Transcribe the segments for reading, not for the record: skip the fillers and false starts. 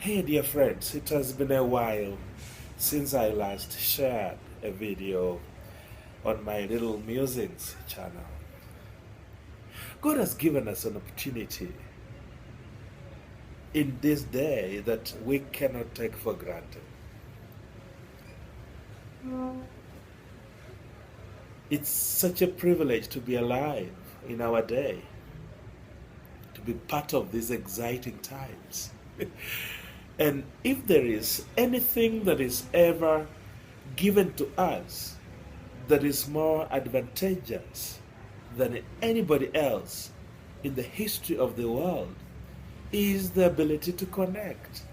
Hey dear friends, it has been a while since I last shared a video on my Little Musings channel. God has given us an opportunity in this day that we cannot take for granted. It's such a privilege to be alive in our day, to be part of these exciting times. And if there is anything that is ever given to us that is more advantageous than anybody else in the history of the world, is the ability to connect.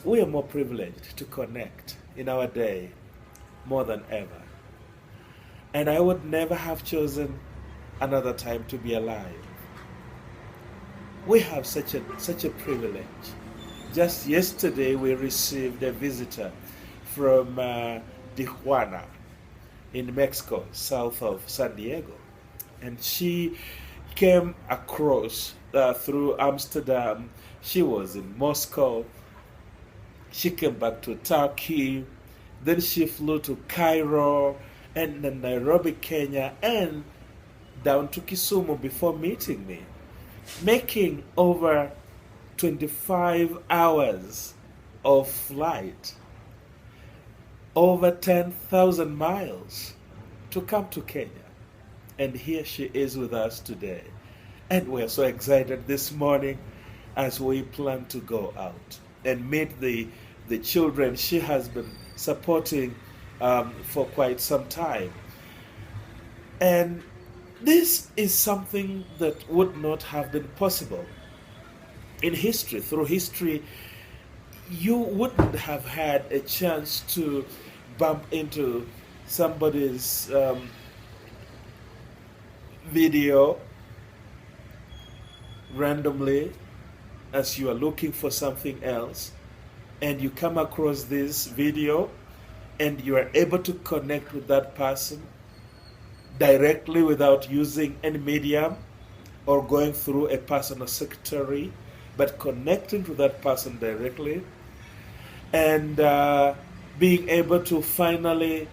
We are more privileged to connect in our day more than ever. And I would never have chosen another time to be alive. We have such a privilege. Just yesterday we received a visitor from Tijuana in Mexico, south of San Diego. And she came across through Amsterdam. She was in Moscow. She came back to Turkey. Then she flew to Cairo and then Nairobi, Kenya, and down to Kisumu before meeting me, making over 25 hours of flight, over 10,000 miles to come to Kenya. And here she is with us today. And we're so excited this morning as we plan to go out and meet the children she has been supporting for quite some time. And this is something that would not have been possible in history. Through history, you wouldn't have had a chance to bump into somebody's video randomly as you are looking for something else, and you come across this video and you are able to connect with that person directly without using any medium or going through a personal secretary, but connecting to that person directly and being able to finally,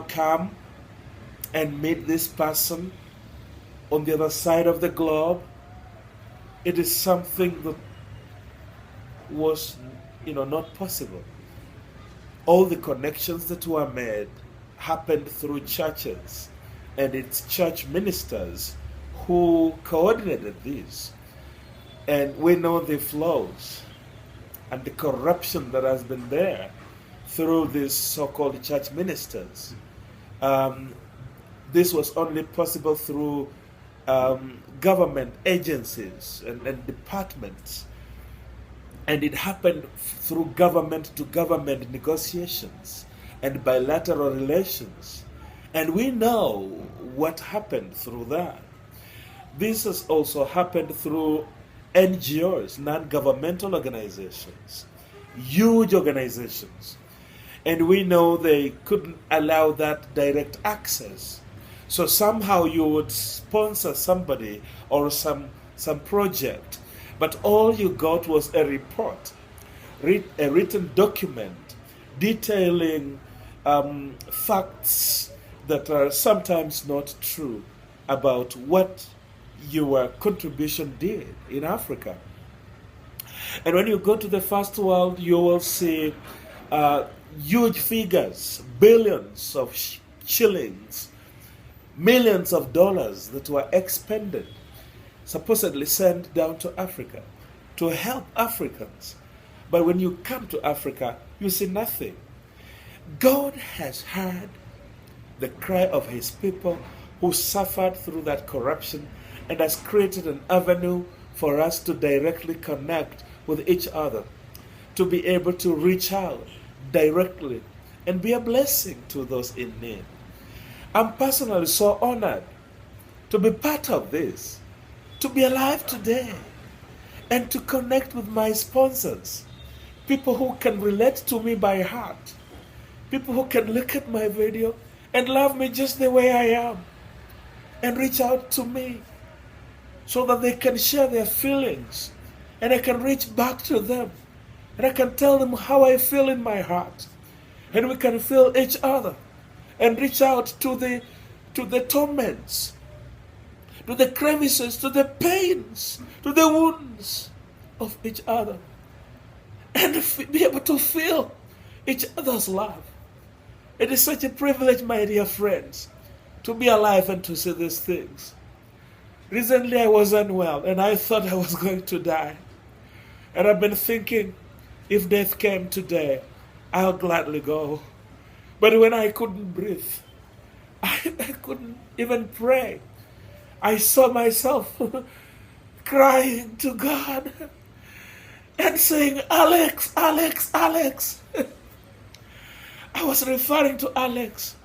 come and meet this person on the other side of the globe. It is something that was, not possible. All the connections that were made happened through churches and its church ministers who coordinated this. And we know the flaws and the corruption that has been there through these so-called church ministers. This was only possible through government agencies and departments. And it happened through government-to-government negotiations and bilateral relations. And we know what happened through that. This has also happened through NGOs, non-governmental organizations, huge organizations. And we know they couldn't allow that direct access. So somehow you would sponsor somebody or some project, but all you got was a report, a written document detailing facts that are sometimes not true about what your contribution did in Africa. And when you go to the first world, you will see huge figures, billions of shillings, millions of dollars that were expended, supposedly sent down to Africa to help Africans. But when you come to Africa, you see nothing. God has heard the cry of his people who suffered through that corruption and has created an avenue for us to directly connect with each other, to be able to reach out directly and be a blessing to those in need. I'm personally so honored to be part of this, to be alive today, and to connect with my sponsors, people who can relate to me by heart, people who can look at my video and love me just the way I am, and reach out to me so that they can share their feelings and I can reach back to them, and I can tell them how I feel in my heart, and we can feel each other and reach out to the torments, to the crevices, to the pains, to the wounds of each other, and be able to feel each other's love. It is such a privilege, my dear friends, to be alive and to see these things. Recently I was unwell and I thought I was going to die. And I've been thinking, if death came today, I'll gladly go. But when I couldn't breathe, I couldn't even pray. I saw myself crying to God and saying, Alex, Alex, Alex. I was referring to Alex,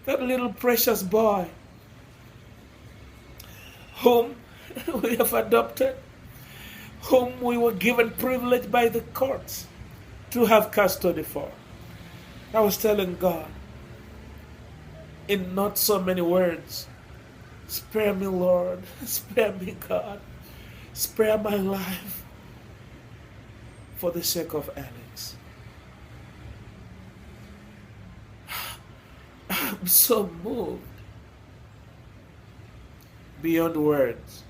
that little precious boy whom we have adopted, whom we were given privilege by the courts to have custody for. I was telling God, in not so many words, spare me, Lord, spare me, God, spare my life for the sake of Alex. I'm so moved beyond words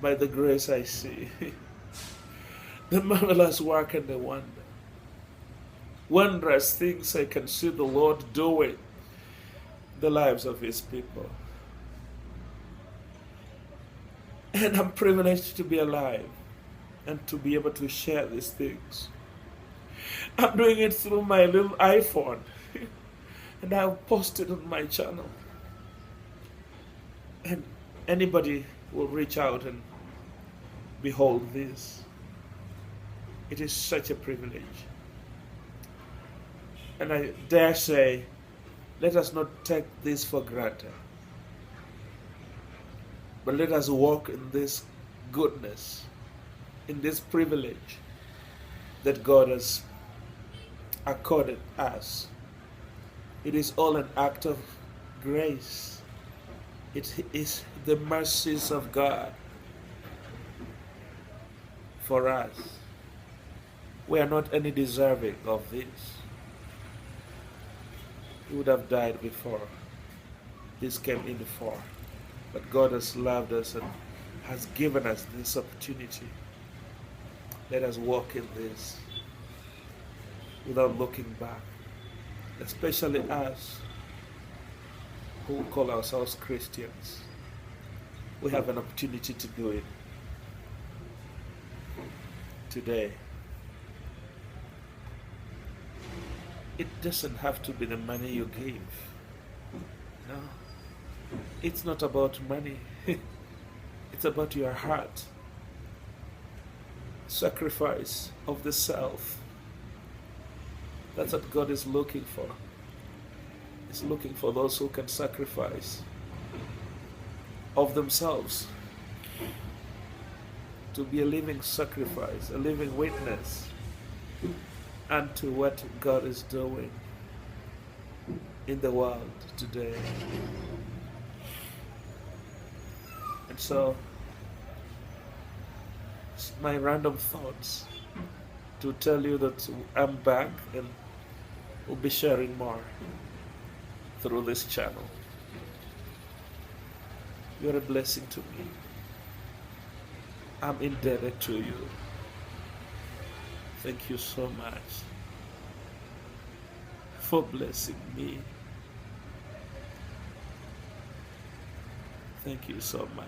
by the grace I see, the marvelous work and the wonder. Wondrous things I can see the Lord doing in the lives of His people. And I'm privileged to be alive and to be able to share these things. I'm doing it through my little iPhone, and I'll post it on my channel. And anybody will reach out and behold this. It is such a privilege. And I dare say, let us not take this for granted, but let us walk in this goodness, in this privilege that God has accorded us. It is all an act of grace. It is the mercies of God for us. We are not any deserving of this. We would have died before this came in for. But God has loved us and has given us this opportunity. Let us walk in this without looking back. Especially us who call ourselves Christians. We have an opportunity to do it today. It doesn't have to be the money you give. No. It's not about money. It's about your heart. Sacrifice of the self. That's what God is looking for. He's looking for those who can sacrifice of themselves to be a living sacrifice, a living witness unto what God is doing in the world today. And so, it's my random thoughts to tell you that I'm back and we'll be sharing more through this channel. You're a blessing to me. I'm indebted to you. Thank you so much for blessing me. Thank you so much.